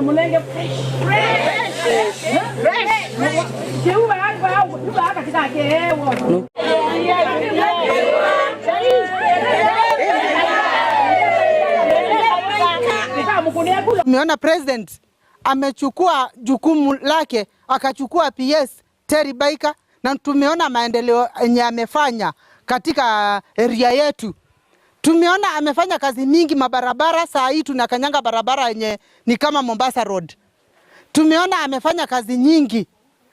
Mulenge fresh. Tumeona president amechukua jukumu lake, akachukua PS Terry Baika, na tumeona maendeleo yenye amefanya katika area yetu. Tumeona amefanya kazi mingi mabarabara, saa hii tunakanyanga barabara yenye ni kama Mombasa Road. Tumeona amefanya kazi nyingi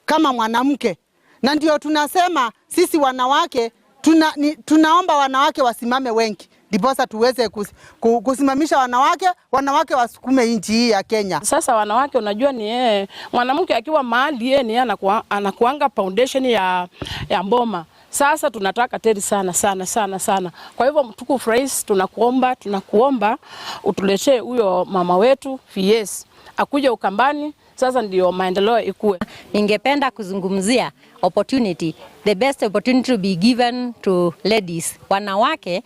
kama mwanamke, na ndio tunasema sisi wanawake tunaomba wanawake wasimame wengi, ndiposa tuweze kusimamisha wanawake wasukume nchi hii ya Kenya. Sasa wanawake, unajua ni yeye mwanamke akiwa mahali yeye ni anakuanga foundation ya mboma. Sasa tunataka Terry sana. Kwa hivyo mtukufu rais, tunakuomba utuletee huyo mama wetu PS akuje Ukambani. Sasa ndio maendeleo ikue. Ningependa kuzungumzia opportunity, the best opportunity to be given to ladies. Wanawake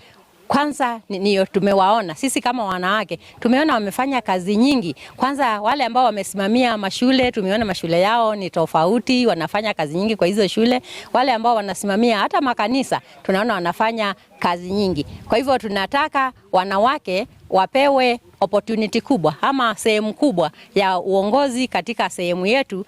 kwanza niyo tumewaona sisi kama wanawake, tumeona wamefanya kazi nyingi. Kwanza wale ambao wamesimamia mashule, tumeona mashule yao ni tofauti, wanafanya kazi nyingi kwa hizo shule. Wale ambao wanasimamia hata makanisa, tunaona wanafanya kazi nyingi. Kwa hivyo tunataka wanawake wapewe opportunity kubwa ama sehemu kubwa ya uongozi katika sehemu yetu.